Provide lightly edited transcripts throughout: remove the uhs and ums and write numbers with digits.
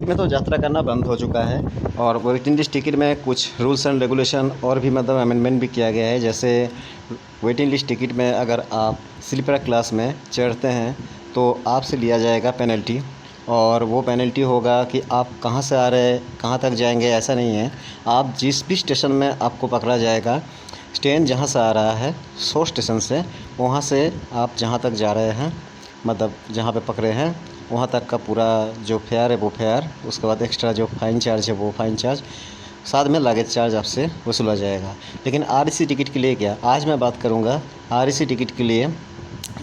में तो यात्रा करना बंद हो चुका है और वेटिंग लिस्ट टिकट में कुछ रूल्स एंड रेगुलेशन और भी मतलब अमेंडमेंट भी किया गया है। जैसे वेटिंग लिस्ट टिकट में अगर आप स्लीपर क्लास में चढ़ते हैं तो आपसे लिया जाएगा पेनल्टी, और वो पेनल्टी होगा कि आप कहाँ से आ रहे हैं, कहाँ तक जाएंगे, ऐसा नहीं है। आप जिस भी स्टेशन में आपको पकड़ा जाएगा, ट्रेन जहाँ से आ रहा है 100 स्टेशन से, वहाँ से आप जहाँ तक जा रहे हैं, मतलब जहाँ पे पकड़े हैं वहाँ तक का पूरा जो फेयर है वो फेयर, उसके बाद एक्स्ट्रा जो फ़ाइन चार्ज है वो फ़ाइन चार्ज, साथ में लगेज चार्ज आपसे वसूला जाएगा। लेकिन आरएसी टिकट के लिए क्या, आज मैं बात करूँगा आरएसी टिकट के लिए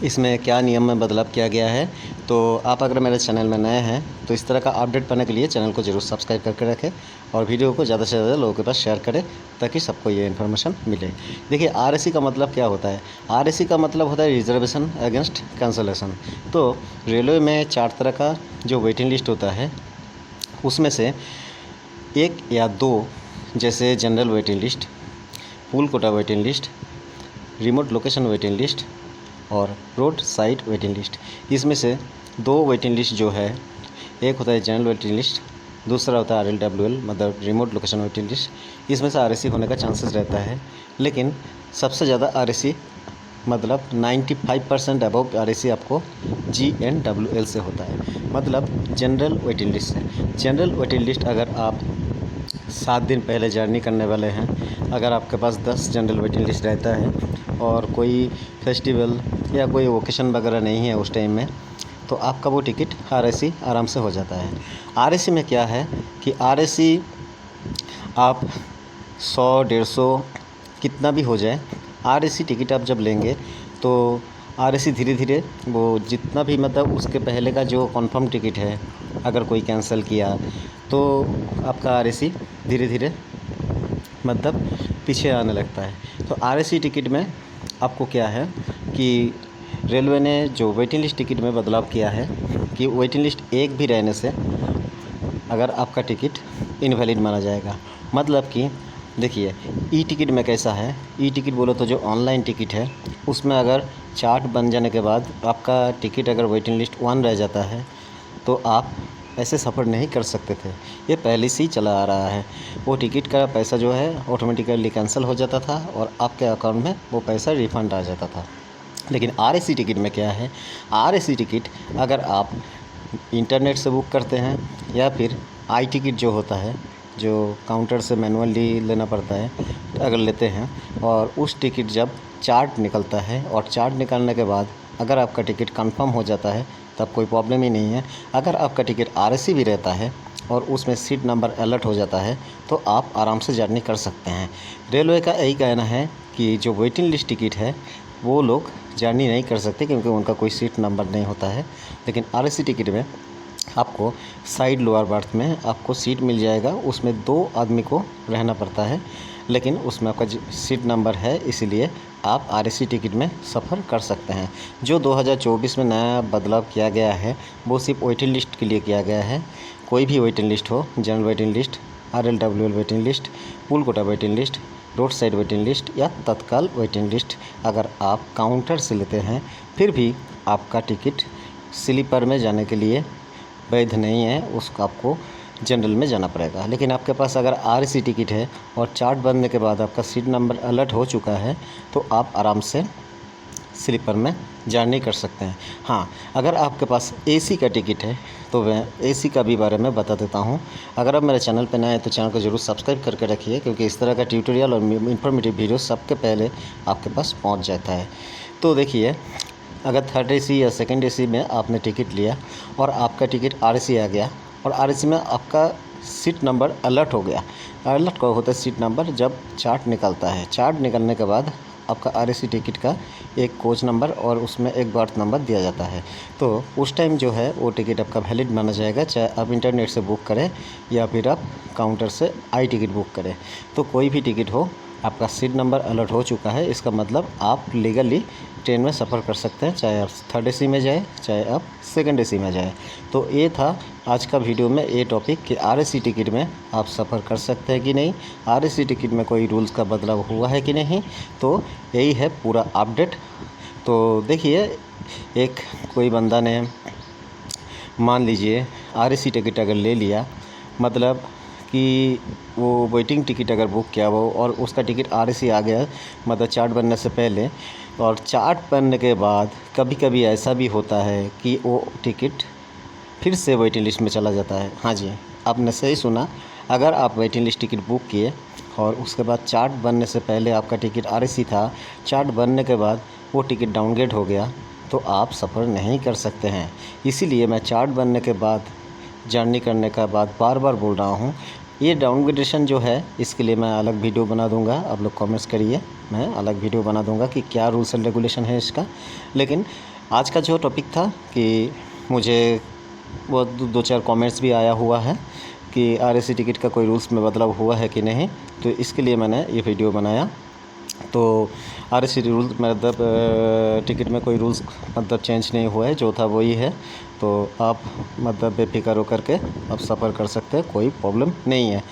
इसमें क्या नियम में बदलाव किया गया है। तो आप अगर मेरे चैनल में नए हैं तो इस तरह का अपडेट पाने के लिए चैनल को ज़रूर सब्सक्राइब करके रखें और वीडियो को ज़्यादा से ज़्यादा लोगों के पास शेयर करें ताकि सबको ये इन्फॉर्मेशन मिले। देखिए, आरएसी का मतलब क्या होता है। आरएसी का मतलब होता है रिजर्वेशन अगेंस्ट कैंसलेशन। तो रेलवे में 4 तरह का जो वेटिंग लिस्ट होता है उसमें से 1 या 2, जैसे general waiting list, pool quota waiting list, remote location waiting list और रोड साइड वेटिंग लिस्ट। इसमें से 2 वेटिंग लिस्ट जो है, एक होता है जनरल वेटिंग लिस्ट, दूसरा होता है RLWL मतलब रिमोट लोकेशन वेटिंग लिस्ट। इसमें से आरएसी होने का चांसेस रहता है, लेकिन सबसे ज़्यादा आरएसी मतलब 95% अबव आरएसी आपको GNWL से होता है, मतलब जनरल वेटिंग लिस्ट से। जनरल वेटिंग लिस्ट अगर आप 7 दिन पहले जर्नी करने वाले हैं, अगर आपके पास 10 जनरल वेटिंग लिस्ट रहता है और कोई फेस्टिवल या कोई ओकेशन वगैरह नहीं है उस टाइम में, तो आपका वो टिकट आरएसी आराम से हो जाता है। आरएसी में क्या है कि आरएसी आप 100-150 कितना भी हो जाए, आरएसी टिकट आप जब लेंगे तो आरएसी धीरे धीरे वो जितना भी मतलब उसके पहले का जो कंफर्म टिकट है, अगर कोई कैंसिल किया तो आपका आरएसी धीरे धीरे मतलब पीछे आने लगता है। तो आरएसी टिकट में आपको क्या है कि रेलवे ने जो वेटिंग लिस्ट टिकट में बदलाव किया है कि वेटिंग लिस्ट एक भी रहने से अगर आपका टिकट इनवैलिड माना जाएगा। मतलब कि देखिए, ई टिकट में कैसा है, ई टिकट बोलो तो जो ऑनलाइन टिकट है उसमें अगर चार्ट बन जाने के बाद आपका टिकट अगर वेटिंग लिस्ट 1 रह जाता है तो आप ऐसे सफ़र नहीं कर सकते थे। ये पहले से ही चला आ रहा है। वो टिकट का पैसा जो है ऑटोमेटिकली कैंसिल हो जाता था और आपके अकाउंट में वो पैसा रिफ़ंड आ जाता था। लेकिन आरएसी टिकट में क्या है, आरएसी टिकट अगर आप इंटरनेट से बुक करते हैं या फिर आई टिकट जो होता है, जो काउंटर से मैनुअली लेना पड़ता है, अगर लेते हैं और उस टिकट जब चार्ट निकलता है और चार्ट निकलने के बाद अगर आपका टिकट कंफर्म हो जाता है तब कोई प्रॉब्लम ही नहीं है। अगर आपका टिकट आरएसी भी रहता है और उसमें सीट नंबर अलर्ट हो जाता है तो आप आराम से जर्नी कर सकते हैं। रेलवे का यही कहना है कि जो वेटिंग लिस्ट टिकट है वो लोग जर्नी नहीं कर सकते क्योंकि उनका कोई सीट नंबर नहीं होता है। लेकिन आरएसी टिकट में आपको साइड लोअर बर्थ में आपको सीट मिल जाएगा, उसमें 2 आदमी को रहना पड़ता है, लेकिन उसमें आपका सीट नंबर है, इसीलिए आप आरएसी टिकट में सफ़र कर सकते हैं। जो 2024 में नया बदलाव किया गया है वो सिर्फ वेटिंग लिस्ट के लिए किया गया है। कोई भी वेटिंग लिस्ट हो, general waiting list, RLWL waiting list, pool quota waiting list, road side waiting list या तत्काल वेटिंग लिस्ट, अगर आप काउंटर से लेते हैं फिर भी आपका टिकट स्लीपर में जाने के लिए वैध नहीं है, उसको आपको जनरल में जाना पड़ेगा। लेकिन आपके पास अगर आरएसी टिकट है और चार्ट बनने के बाद आपका सीट नंबर अलर्ट हो चुका है तो आप आराम से स्लीपर में जर्नी कर सकते हैं। हाँ, अगर आपके पास एसी का टिकट है तो मैं एसी का भी बारे में बता देता हूँ। अगर आप मेरे चैनल पर नए हैं तो चैनल को ज़रूर सब्सक्राइब करके रखिए, क्योंकि इस तरह का ट्यूटोरियल और इन्फॉर्मेटिव वीडियो सबके पहले आपके पास पहुँच जाता है। तो देखिए, अगर 3rd एसी या 2nd एसी में आपने टिकट लिया और आपका टिकट आरएसी आ गया और आरएसी में आपका सीट नंबर अलर्ट हो गया। अलर्ट का होता है सीट नंबर जब चार्ट निकलता है। चार्ट निकलने के बाद आपका आरएसी टिकट का एक कोच नंबर और उसमें एक बर्थ नंबर दिया जाता है। तो उस टाइम जो है वो टिकट आपका वैलिड माना जाएगा, चाहे आप इंटरनेट से बुक करें या फिर आप काउंटर से आई टिकट बुक करें। तो कोई भी टिकट हो, आपका सीट नंबर अलर्ट हो चुका है, इसका मतलब आप लीगली ट्रेन में सफ़र कर सकते हैं, चाहे आप 3rd एसी में जाए चाहे आप 2nd एसी में जाए। तो ये था आज का वीडियो में ये टॉपिक कि आरएसी टिकट में आप सफ़र कर सकते हैं कि नहीं, आरएसी टिकट में कोई रूल्स का बदलाव हुआ है कि नहीं। तो यही है पूरा अपडेट। तो देखिए, एक कोई बंदा ने मान लीजिए RAC टिकट अगर ले लिया, मतलब कि वो वेटिंग टिकट अगर बुक किया वो और उसका टिकट RAC आ गया, मतलब चार्ट बनने से पहले, और चार्ट बनने के बाद कभी कभी ऐसा भी होता है कि वो टिकट फिर से वेटिंग लिस्ट में चला जाता है। हाँ जी, आपने सही सुना। अगर आप वेटिंग लिस्ट टिकट बुक किए और उसके बाद चार्ट बनने से पहले आपका टिकट RAC था, चार्ट बनने के बाद वो टिकट डाउनग्रेड हो गया, तो आप सफ़र नहीं कर सकते हैं। इसीलिए मैं चार्ट बनने के बाद, जर्नी करने के बाद बार बार बोल रहा हूँ, ये डाउनग्रेडेशन जो है इसके लिए मैं अलग वीडियो बना दूंगा। आप लोग कमेंट्स करिए, मैं अलग वीडियो बना दूंगा कि क्या रूल्स एंड रेगुलेशन है इसका। लेकिन आज का जो टॉपिक था कि मुझे वो दो चार कमेंट्स भी आया हुआ है कि RAC टिकट का कोई रूल्स में बदलाव हुआ है कि नहीं, तो इसके लिए मैंने ये वीडियो बनाया। तो RAC रूल्स मतलब टिकट में कोई रूल्स मतलब चेंज नहीं हुआ है, जो था वही है। तो आप मतलब बेफिक्र होकर के आप सफ़र कर सकते हैं, कोई प्रॉब्लम नहीं है।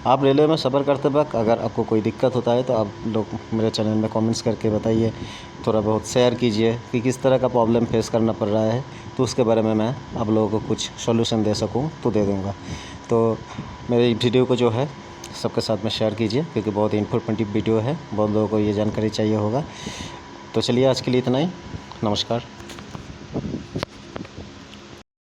आप रेलवे में सफ़र करते वक्त अगर आपको कोई दिक्कत होता है तो आप लोग मेरे चैनल में कमेंट्स करके बताइए, थोड़ा बहुत शेयर कीजिए कि किस तरह का प्रॉब्लम फेस करना पड़ रहा है, तो उसके बारे में मैं आप लोगों को कुछ सॉल्यूशन दे सकूँ तो दे दूँगा। तो मेरे वीडियो को जो है सबके साथ में शेयर कीजिए, क्योंकि बहुत ही इन्फॉर्मेटिव वीडियो है, बहुत लोगों को ये जानकारी चाहिए होगा। तो चलिए आज के लिए इतना ही, नमस्कार।